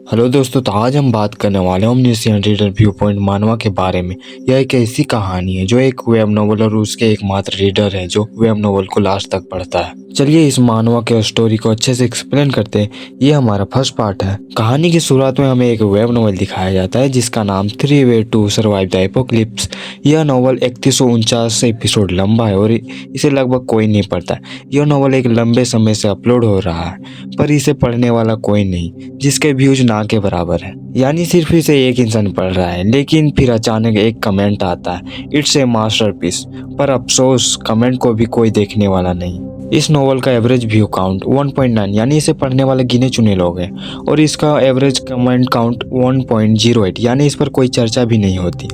Hello दोस्तों, तो आज हम बात करने वाले हैं ओमनिशिएंट रीडर व्यू पॉइंट मानवा के बारे में। यह एक ऐसी कहानी है जो एक वेब नोवेल और उसके एकमात्र रीडर है जो वेब नोवेल को लास्ट तक पढ़ता है। चलिए इस मानवा के स्टोरी को अच्छे से एक्सप्लेन करते हैं। ये हमारा फर्स्ट पार्ट है। कहानी की शुरुआत में हमें एक वेब नोवेल दिखाया जाता है जिसका नाम 3 way to survive the apocalypse. यह नोवेल 3149 एपिसोड लंबा है और इसे लगभग कोई नहीं पढ़ता। यह नोवेल एक लंबे समय से अपलोड हो रहा है पर इसे पढ़ने वाला कोई नहीं, जिसके व्यूज ना के बराबर है। यानी सिर्फ इसे एक इंसान पढ़ रहा है। लेकिन फिर अचानक एक कमेंट आता है, इट्स ए मास्टरपीस। पर अफसोस कमेंट को भी कोई देखने वाला नहीं। इस नोवेल का एवरेज व्यू काउंट 1.9 यानी इसे पढ़ने वाले गिने चुने लोग हैं और इसका एवरेज कमेंट काउंट 1.08 यानी इस पर कोई चर्चा भी नहीं होती।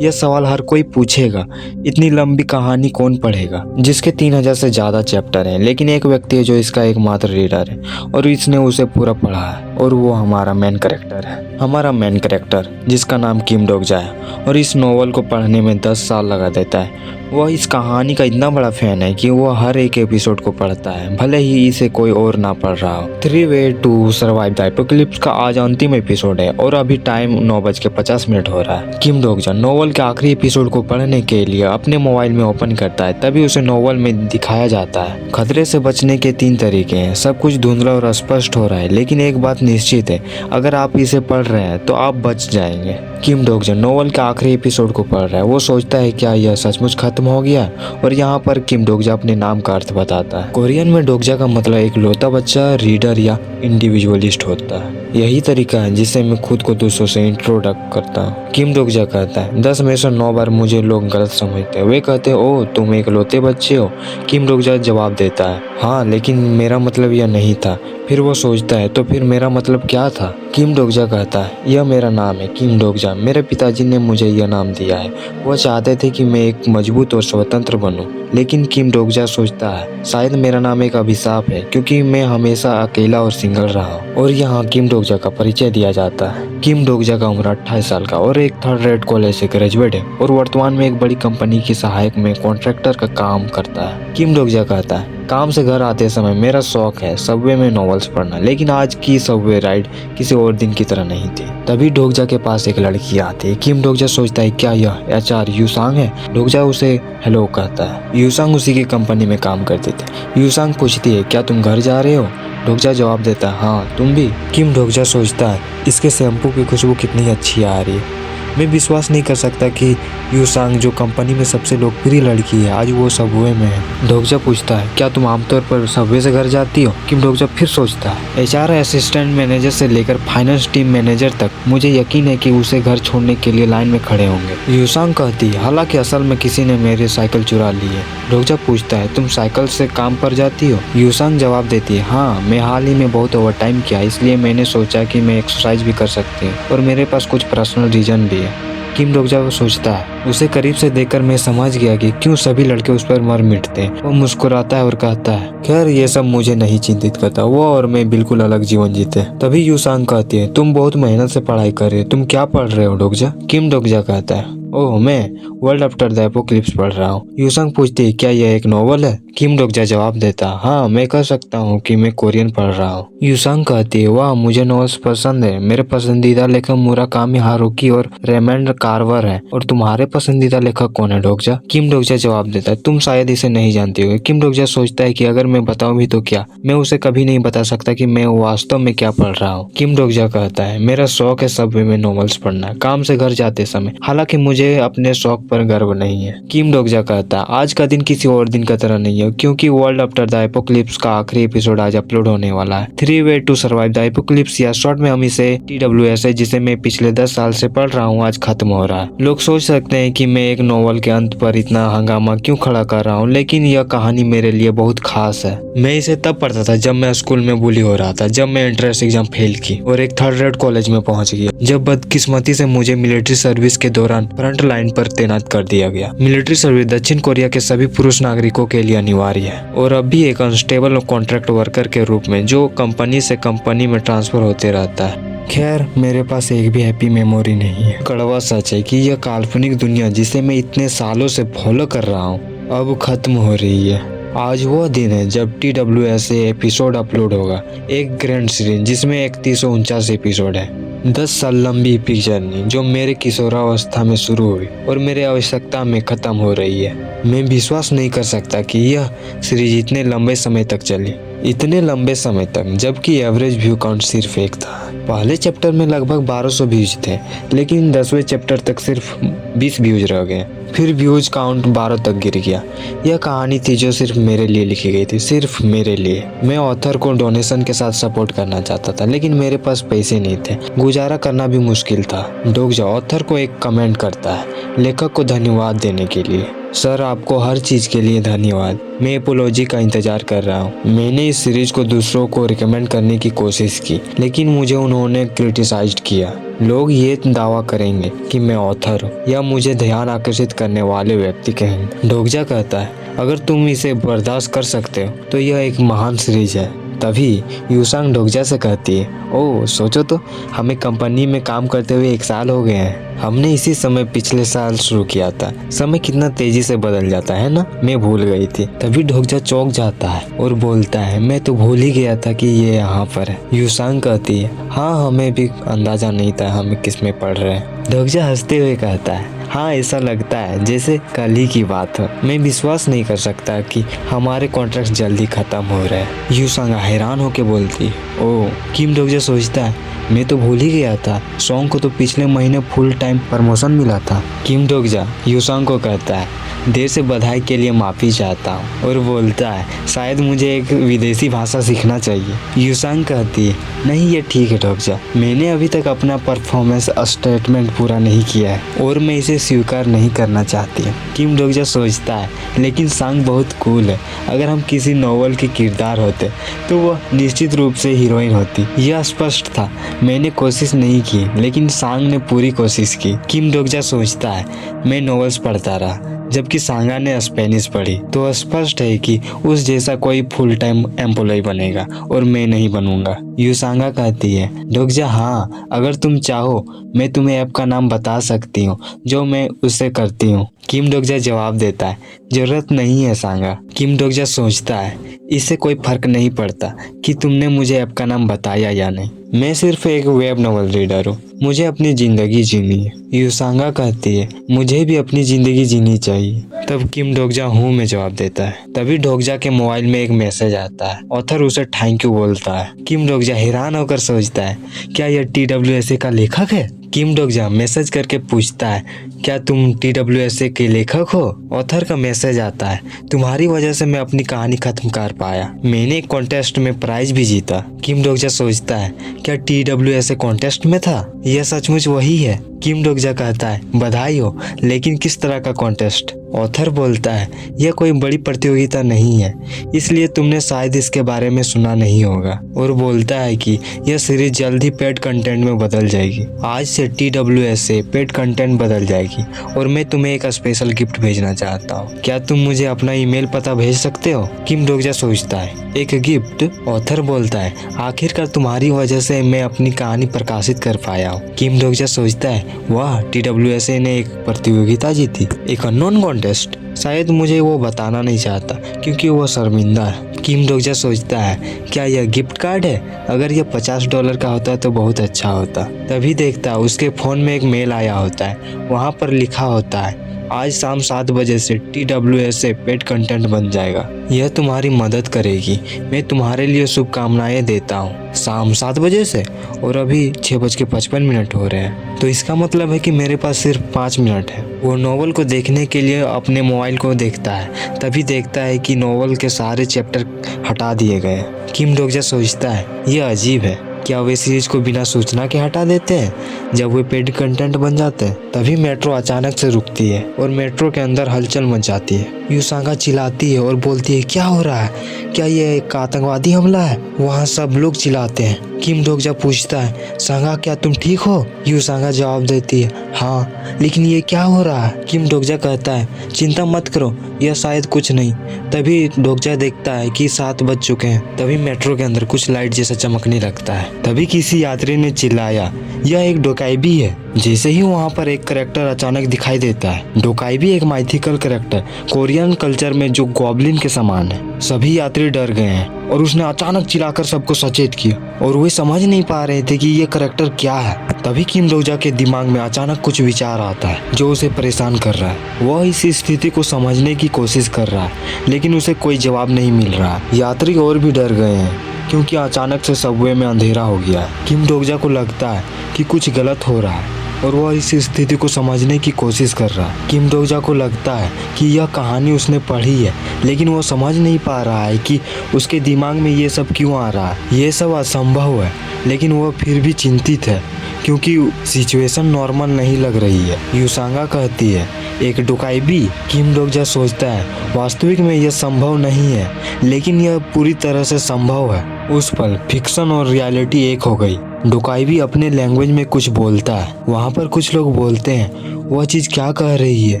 यह सवाल हर कोई पूछेगा, इतनी लंबी कहानी कौन पढ़ेगा जिसके 3000 से ज़्यादा चैप्टर हैं। लेकिन एक व्यक्ति है जो इसका एकमात्र रीडर है और इसने उसे पूरा पढ़ा है और वो हमारा मेन कैरेक्टर है। हमारा मेन कैरेक्टर जिसका नाम किम डोगजा है और इस नोवेल को पढ़ने में 10 साल लगा देता है। वह इस कहानी का इतना बड़ा फैन है कि वह हर एक एपिसोड को पढ़ता है, भले ही इसे कोई और ना पढ़ रहा हो। 3 way to survive the apocalypse का आज अंतिम एपिसोड है और अभी टाइम 9:50 हो रहा है। किम डोगजा नोवेल के आखिरी एपिसोड को पढ़ने के लिए अपने मोबाइल में ओपन करता है, तभी उसे नोवेल में दिखाया जाता है खतरे से बचने के 3 तरीके हैं। सब कुछ धुंधला और अस्पष्ट हो रहा है, लेकिन एक बात निश्चित है, अगर आप इसे पढ़ रहे हैं तो आप बच जाएंगे। किम डोगजा नोवेल के आखिरी एपिसोड को पढ़ रहा है। वो सोचता है क्या यह सचमुच खत्म हो गया, और यहाँ पर किम डोगजा अपने नाम का अर्थ बताता है। कोरियन में डोगजा का मतलब एक लौता बच्चा, रीडर या इंडिविजुअलिस्ट होता है। यही तरीका है जिससे मैं खुद को दूसरों से इंट्रोडक्ट करता हूँ। किम डोगजा कहता है 10 में से 9 बार मुझे लोग गलत समझते हैं। वे कहते हैं ओह तुम एक लौते बच्चे हो। किम डोगजा जवाब देता है हाँ, लेकिन मेरा मतलब यह नहीं था। फिर वो सोचता है तो फिर मेरा मतलब क्या था। किम डोगजा कहता है यह मेरा नाम है किम डोगजा, मेरे पिताजी ने मुझे यह नाम दिया है। वह चाहते थे कि मैं एक मजबूत और स्वतंत्र बनूं। लेकिन किम डोगजा सोचता है शायद मेरा नाम एक अभिशाप है क्योंकि मैं हमेशा अकेला और सिंगल रहा हूं। और यहाँ किम डोगजा का परिचय दिया जाता है। किम डोगजा का उम्र 28 साल का और एक 3rd रेट कॉलेज से ग्रेजुएट है और वर्तमान में एक बड़ी कंपनी की सहायक में कॉन्ट्रैक्टर का काम करता है। किम डोगजा कहता है काम से घर आते समय मेरा शौक है सबवे में नॉवेल्स पढ़ना, लेकिन आज की सबवे राइड किसी और दिन की तरह नहीं थी। तभी डोगजा के पास एक लड़की आती है। किम डोगजा सोचता है क्या यह HR यूसांग है। डोगजा उसे हेलो कहता है। यूसांग उसी की कंपनी में काम करती थी। यूसांग पूछती है क्या तुम घर जा रहे हो। डोगजा जवाब देता है हाँ, तुम भी। किम डोगजा सोचता है इसके शैम्पू की खुशबू कितनी अच्छी आ रही है। मैं विश्वास नहीं कर सकता कि यूसांग जो कंपनी में सबसे लोकप्रिय लड़की है आज वो सबवे में है। डोगजा पूछता है क्या तुम आमतौर पर सबवे से घर जाती हो। किम डोगजा फिर सोचता है HR असिस्टेंट मैनेजर से लेकर फाइनेंस टीम मैनेजर तक मुझे यकीन है कि उसे घर छोड़ने के लिए लाइन में खड़े होंगे। यूसांग कहती है हालांकि असल में किसी ने मेरी साइकिल चुरा ली है। डोगजा पूछता है तुम साइकिल से काम पर जाती हो। यूसांग जवाब देती है हाँ, मैं हाल ही में बहुत ओवर टाइम किया, इसलिए मैंने सोचा कि मैं एक्सरसाइज भी कर सकती हूँ और मेरे पास कुछ पर्सनल रीजन भी है। किम डोगजा वो सोचता है उसे करीब से देखकर मैं समझ गया कि क्यों सभी लड़के उस पर मर मिटते हैं। वो मुस्कुराता है और कहता है खैर ये सब मुझे नहीं चिंतित करता, वो और मैं बिल्कुल अलग जीवन जीते। तभी यूसांग कहती है तुम बहुत मेहनत से पढ़ाई कर रहे हो, तुम क्या पढ़ रहे हो डोगजा। किम डोगजा कहता है ओह मैं वर्ल्ड आफ्टर द एपोक्लिप्स पढ़ रहा हूँ। यूसांग पूछती है क्या यह एक नोवेल है। किम डोगजा जवाब देता हाँ, मैं कह सकता हूँ कि मैं कोरियन पढ़ रहा हूँ। यूसांग कहती है वाह मुझे नॉवेल्स पसंद है, मेरे पसंदीदा लेखक मुराकामी हारुकी और रेमंड कार्वर है। और तुम्हारे पसंदीदा लेखक कौन है डोगजा। किम डोगजा जवाब देता है तुम शायद इसे नहीं जानती हो। किम डोगजा सोचता है कि अगर मैं बताऊं भी तो क्या, मैं उसे कभी नहीं बता सकता कि मैं वास्तव में क्या पढ़ रहा हूँ। किम डोगजा कहता है मेरा शौक है सबवे में नॉवेल्स पढ़ना, काम से घर जाते समय। हालांकि मुझे अपने शौक पर गर्व नहीं है। किम डोगजा कहता है आज का दिन किसी और दिन का तरह नहीं है क्योंकि वर्ल्ड आफ्टर द एपोक्लिप्स का आखिरी एपिसोड आज अपलोड होने वाला है। 3 way to survive the apocalypse या शॉर्ट में हम इसे TWS है जिसे मैं पिछले 10 साल से पढ़ रहा हूँ आज खत्म हो रहा है। लोग सोच सकते हैं कि मैं एक नोवेल के अंत पर इतना हंगामा क्यों खड़ा कर रहा हूँ, लेकिन यह कहानी मेरे लिए बहुत खास है। मैं इसे तब पढ़ता था जब मैं स्कूल में बुली हो रहा था, जब मैं एंट्रेंस एग्जाम फेल की और एक 3rd रेट कॉलेज में पहुंच गया, जब बदकिस्मती से मुझे मिलिट्री सर्विस के दौरान फ्रंट लाइन पर तैनात कर दिया गया। मिलिट्री सर्विस दक्षिण कोरिया के सभी पुरुष नागरिकों के लिए अनिवार्य है और अब भी एक अनस्टेबल कॉन्ट्रैक्ट वर्कर के रूप में जो कंपनी से कंपनी में ट्रांसफर होते रहता है। खैर मेरे पास एक भी हैप्पी मेमोरी नहीं है। कड़वा सच है कि यह काल्पनिक दुनिया जिसे मैं इतने सालों से फॉलो कर रहा हूँ अब खत्म हो रही है। आज वो दिन है जब TWSA एपिसोड अपलोड होगा, एक ग्रैंड सीरीज जिसमें 3149 एपिसोड है। 10 साल लंबी एपिक जर्नी जो मेरे किशोरावस्था में शुरू हुई और मेरे आवश्यकता में खत्म हो रही है। मैं विश्वास नहीं कर सकता कि यह सीरीज इतने लंबे समय तक चली, इतने लंबे समय तक, जबकि एवरेज व्यू काउंट सिर्फ 1 था। पहले चैप्टर में लगभग 1200 व्यूज थे, लेकिन 10वें चैप्टर तक सिर्फ 20 व्यूज रह गए। फिर व्यूज काउंट 12 तक गिर गया। यह कहानी थी जो सिर्फ मेरे लिए लिखी गई थी, सिर्फ मेरे लिए। मैं ऑथर को डोनेशन के साथ सपोर्ट करना चाहता था, लेकिन मेरे पास पैसे नहीं थे, गुजारा करना भी मुश्किल था। डोगजा ऑथर को एक कमेंट करता है लेखक को धन्यवाद देने के लिए। सर, आपको हर चीज़ के लिए धन्यवाद। मैं एपोलॉजी का इंतजार कर रहा हूँ। मैंने इस सीरीज को दूसरों को रिकमेंड करने की कोशिश की, लेकिन मुझे उन्होंने क्रिटिसाइज्ड किया। लोग ये दावा करेंगे कि मैं ऑथर हूँ या मुझे ध्यान आकर्षित करने वाले व्यक्ति कहेंगे। डोगजा कहता है, अगर तुम इसे बर्दाश्त कर सकते हो तो यह एक महान सीरीज है। तभी यूसांग डोगजा से कहती है, ओह सोचो तो, हमें कंपनी में काम करते हुए 1 साल हो गए हैं। हमने इसी समय पिछले साल शुरू किया था। समय कितना तेजी से बदल जाता है ना, मैं भूल गई थी। तभी डोगजा चौंक जाता है और बोलता है, मैं तो भूल ही गया था कि ये यहाँ पर है। यूसांग कहती है, हाँ हमें भी अंदाजा नहीं था हमें किस में पढ़ रहे हैं। डोगजा हंसते हुए कहता है, हाँ ऐसा लगता है जैसे कल ही की बात हो। मैं विश्वास नहीं कर सकता कि हमारे कॉन्ट्रैक्ट जल्दी खत्म हो रहे हैं। यूसांग हैरान होकर बोलती है, ओह। किम डोगजा सोचता है, मैं तो भूल ही गया था, सॉन्ग को तो पिछले महीने फुल टाइम प्रमोशन मिला था। किम डोगजा यूसांग को कहता है, देर से बधाई के लिए माफ़ी चाहता हूँ, और बोलता है, शायद मुझे एक विदेशी भाषा सीखना चाहिए। यूसांग कहती है, नहीं ये ठीक है डोगजा, मैंने अभी तक अपना परफॉर्मेंस स्टेटमेंट पूरा नहीं किया है और मैं इसे स्वीकार नहीं करना चाहती। किम डोगजा सोचता है, लेकिन सांग बहुत कूल है। अगर हम किसी नॉवल के किरदार होते तो वह निश्चित रूप से हीरोइन होती। यह स्पष्ट था। मैंने कोशिश नहीं की, लेकिन सांग ने पूरी कोशिश की। किम डोगजा सोचता है, मैं नॉवेल्स पढ़ता रहा जबकि सांगा ने स्पेनिश पढ़ी, तो स्पष्ट है कि उस जैसा कोई फुल टाइम एम्प्लॉय बनेगा और मैं नहीं बनूंगा। यूसांगा कहती है, डोगजा हाँ, अगर तुम चाहो मैं तुम्हें ऐप का नाम बता सकती हूँ जो मैं उससे करती हूँ। किम डोगजा जवाब देता है, जरूरत नहीं है सांगा। किम डोगजा सोचता है, इससे कोई फर्क नहीं पड़ता कि तुमने मुझे ऐप का नाम बताया या नहीं। मैं सिर्फ एक वेब नॉवल रीडर हूँ, मुझे अपनी जिंदगी जीनी है। यूसांगा कहती है, मुझे भी अपनी जिंदगी जीनी चाहिए। तब किम डोगजा हूँ में जवाब देता है। तभी डोगजा के मोबाइल में एक मैसेज आता है। ऑथर उसे थैंक यू बोलता है। किम डोगजा हैरान होकर सोचता है, क्या यह TWSA का लेखक है? किम डोगजा मैसेज करके पूछता है, क्या तुम TWSA के लेखक हो? ऑथर का मैसेज आता है, तुम्हारी वजह से मैं अपनी कहानी खत्म कर पाया। मैंने एक कॉन्टेस्ट में प्राइज भी जीता। किम डोगजा सोचता है, क्या TWSA कॉन्टेस्ट में था? यह सचमुच वही है। किम डोगजा कहता है, बधाई हो, लेकिन किस तरह का कॉन्टेस्ट? ऑथर बोलता है, यह कोई बड़ी प्रतियोगिता नहीं है, इसलिए तुमने शायद इसके बारे में सुना नहीं होगा। और बोलता है कि यह सीरीज जल्द ही पेड कंटेंट में बदल जाएगी। आज से TWSA पेड कंटेंट बदल जाएगी और मैं तुम्हें एक स्पेशल गिफ्ट भेजना चाहता हूँ। क्या तुम मुझे अपना ईमेल पता भेज सकते हो? किम डोगजा सोचता है, एक गिफ्ट? ऑथर बोलता है, आखिरकार तुम्हारी वजह से मैं अपनी कहानी प्रकाशित कर पाया हूँ। किम डोगजा सोचता है, वाह, TWSA ने एक प्रतियोगिता जीती, एक अननोन कॉन्टेस्ट। शायद मुझे वो बताना नहीं चाहता क्योंकि वो शर्मिंदा है। किम डोगजा सोचता है, क्या यह गिफ्ट कार्ड है? अगर यह $50 का होता तो बहुत अच्छा होता। तभी देखता है उसके फ़ोन में एक मेल आया होता है। वहाँ पर लिखा होता है, आज शाम 7 बजे से TWSA पेड कंटेंट बन जाएगा। यह तुम्हारी मदद करेगी। मैं तुम्हारे लिए शुभकामनाएं देता हूँ। शाम 7 बजे से, और अभी 6:55 हो रहे हैं, तो इसका मतलब है कि मेरे पास सिर्फ 5 मिनट है। वो नॉवल को देखने के लिए अपने मोबाइल को देखता है। तभी देखता है कि नॉवल के सारे चैप्टर हटा दिए गए। किम डोगजा सोचता है, यह अजीब है, क्या वे सीरीज को बिना सूचना के हटा देते हैं जब वे पेड कंटेंट बन जाते हैं? तभी मेट्रो अचानक से रुकती है और मेट्रो के अंदर हलचल मच जाती है। यूसांगा चिल्लाती है और बोलती है, क्या हो रहा है? क्या ये एक आतंकवादी हमला है? वहाँ सब लोग चिल्लाते हैं। किम डोगजा पूछता है, सांगा क्या तुम ठीक हो? यूसांगा जवाब देती है, हाँ, लेकिन ये क्या हो रहा है? किम डोगजा कहता है, चिंता मत करो, यह शायद कुछ नहीं। तभी डोगजा देखता है कि 7 बज चुके हैं। तभी मेट्रो के अंदर कुछ लाइट जैसा चमकने लगता है। तभी किसी यात्री ने चिल्लाया, यह एक डकैती है। जैसे ही वहाँ पर एक कैरेक्टर अचानक दिखाई देता है। डोकाइबी एक माइथिकल कैरेक्टर कोरियन कल्चर में जो गॉब्लिन के समान है। सभी यात्री डर गए हैं और उसने अचानक चिल्लाकर सबको सचेत किया और वे समझ नहीं पा रहे थे कि ये कैरेक्टर क्या है। तभी किम डोजा के दिमाग में अचानक कुछ विचार आता है जो उसे परेशान कर रहा है। वह इस स्थिति को समझने की कोशिश कर रहा है लेकिन उसे कोई जवाब नहीं मिल रहा। यात्री और भी डर गए हैं क्योंकि अचानक से सबवे में अंधेरा हो गया। किम डोजा को लगता है कि कुछ गलत हो रहा है और वह इस स्थिति को समझने की कोशिश कर रहा है। किम डोजा को लगता है कि यह कहानी उसने पढ़ी है लेकिन वह समझ नहीं पा रहा है कि उसके दिमाग में ये सब क्यों आ रहा है। ये सब असंभव है लेकिन वह फिर भी चिंतित है क्योंकि सिचुएशन नॉर्मल नहीं लग रही है। युसांगा कहती है एक डोकाइबी। किम डोजा सोचता है वास्तविक में यह संभव नहीं है लेकिन यह पूरी तरह से संभव है। उस पल फिक्शन और रियलिटी एक हो गई। डोकाइबी अपने लैंग्वेज में कुछ बोलता है। वहाँ पर कुछ लोग बोलते हैं वह चीज क्या कह रही है।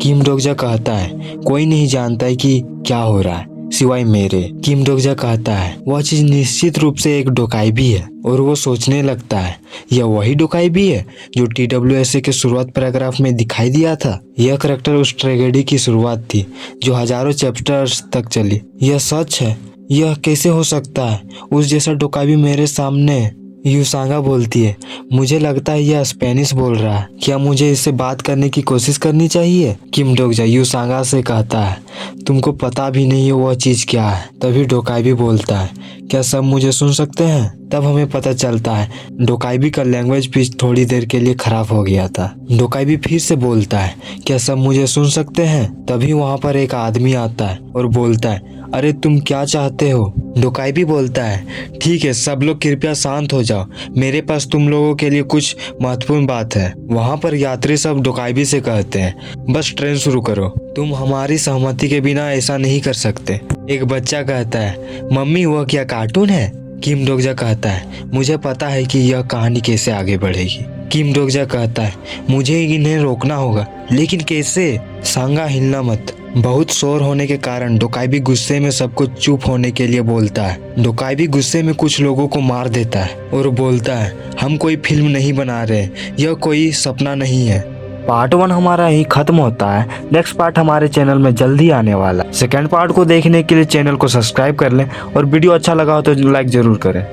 किम डोजा कहता है कोई नहीं जानता है कि क्या हो रहा है सिवाय मेरे। किम डोजा कहता है वह चीज निश्चित रूप से एक डोकाइबी है और वो सोचने लगता है यह वही डोकाइबी है जो TWSA के शुरुआत पैराग्राफ में दिखाई दिया था। यह कैरेक्टर उस ट्रेजेडी की शुरुआत थी जो हजारों चैप्टर्स तक चली। यह सच है, यह कैसे हो सकता है? उस जैसा डोकाइबी मेरे सामने है। युसांगा बोलती है मुझे लगता है यह स्पेनिश बोल रहा है, क्या मुझे इससे बात करने की कोशिश करनी चाहिए? किम डोजा युसांगा से कहता है तुमको पता भी नहीं है वह चीज क्या है। तभी डोकाइबी बोलता है क्या सब मुझे सुन सकते हैं? तब हमें पता चलता है डोकाइबी का लैंग्वेज पिच थोड़ी देर के लिए खराब हो गया था। डोकाइबी फिर से बोलता है क्या सब मुझे सुन सकते हैं? तभी वहाँ पर एक आदमी आता है और बोलता है अरे तुम क्या चाहते हो? डोकाइबी बोलता है ठीक है सब लोग कृपया शांत हो जाओ, मेरे पास तुम लोगों के लिए कुछ महत्वपूर्ण बात है। वहाँ पर यात्री सब डोकाइबी से कहते हैं बस ट्रेन शुरू करो, तुम हमारी सहमति के बिना ऐसा नहीं कर सकते। एक बच्चा कहता है मम्मी वह क्या कार्टून है? किम डोजा कहता है मुझे पता है कि यह कहानी कैसे आगे बढ़ेगी। किम डोजा कहता है मुझे इन्हें रोकना होगा लेकिन कैसे? सांगा हिलना मत। बहुत शोर होने के कारण डोकाइबी गुस्से में सबको चुप होने के लिए बोलता है। डोकाइबी गुस्से में कुछ लोगों को मार देता है और बोलता है हम कोई फिल्म नहीं बना रहे, यह कोई सपना नहीं है। पार्ट 1 हमारा यही खत्म होता है। नेक्स्ट पार्ट हमारे चैनल में जल्दी आने वाला। सेकंड पार्ट को देखने के लिए चैनल को सब्सक्राइब कर लें और वीडियो अच्छा लगा हो तो लाइक जरूर करें।